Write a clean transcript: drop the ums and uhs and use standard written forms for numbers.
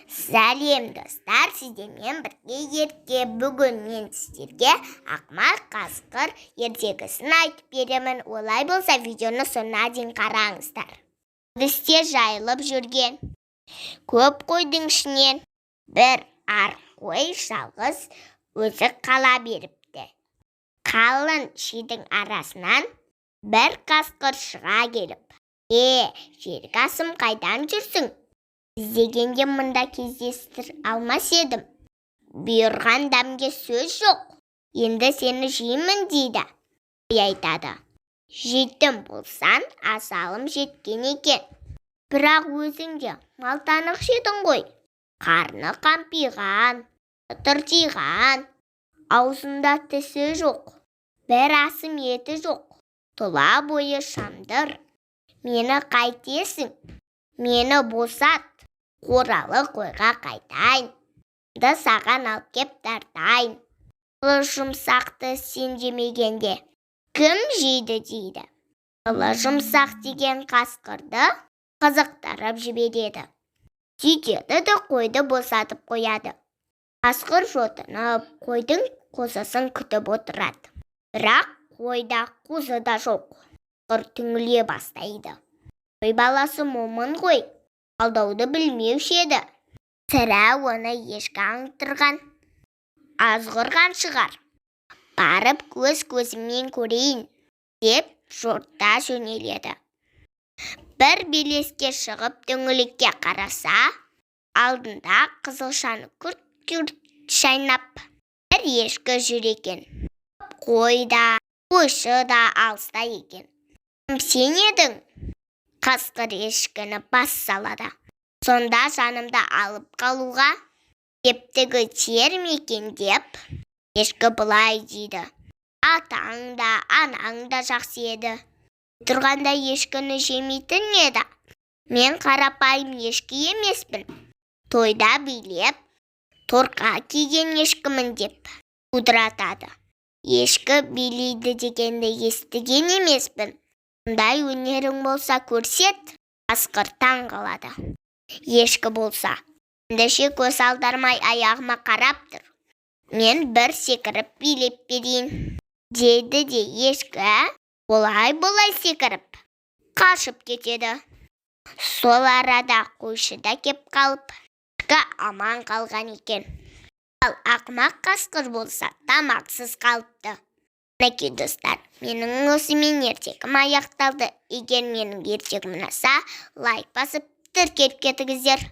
Сәлем достар, сіздермен бірге ерке. Бүгін мен сіздерге ақмақ қасқыр ертегісін айтып беремін. Олай болса, видеоны соңына дейін қараңыздар. Күдісте жайылып жүрген көп қойдың ішінен бір ар қой жалғыз өзі қала беріпті. Қалың шидің арасынан бір қасқыр шыға келіп, жергасым қайдан жүрсің? Іздегенде мұнда кездестір алмас едім. Бұйырған дәмге сөз жоқ. Енді сені жеймін дейді. Қой айтады. Жетім болсан, асалым жеткен екен. Бірақ өзің де малтанық жедің ғой. Қарны қампиған, тыртиған, аузында тісі жоқ. Бір асым еті жоқ. Тұла бойы шамдыр. Мені қайтесің? Мені босат. Қоралы қойға қайтайын. Саған алып кеп тартайын. Жылы жұмсақты сен жемегенде кім жейді дейді. Жылы жұмсақ деген қасқырды қызықтырып жібереді. Сөйтеді де қойды босатып қояды. Қасқыр жотынып қойдың қозысын күтіп отырады. Бірақ қойда қозы да жоқ. Қасқыр түңіле бастайды. Қой баласы момын ғой. Алдауды білмеуші еді. Сірә оны ешкі аңдырған, азғырған шығар. Барып көзіммен көрейін деп жорта жөнеледі. Бір белеске шығып дөңгелекке қараса, алдында қызылшаны күрт-күрт шайнап бір ешкі жүр екен. Қой да, қойшы да алыста екен. Кім сен едің? Қасқыр ешкіні бас салады. Сонда жанымды алып қалуға кептігі тиер ме екен деп, ешкі былай дейді. Атаң да, анаң да жақсы еді. Тұрғанда ешкіні жемейтін еді. Мен қарапайым ешкі емеспін. Тойда билеп, торқа киген ешкімін деп құдыратады. Ешкі билейді дегенді естіген емеспін. Мұндай өнерің болса көрсет. Қасқыр таң қалады. Ешкі болса, ендеше көз алдармай аяғыма қарап тұр. Мен бір секіріп билеп берейін дейді де ешкі болай секіріп қашып кетеді. Сол арада қойшы да кеп қалып, ешкі аман қалған екен. Ал ақмақ қасқыр болса тамақсыз қалыпты. Мінекей достар, менің осымен ертегім аяқталды. Егер менің ертегім ұнаса, лайк басып тіркеліп кетіңіздер.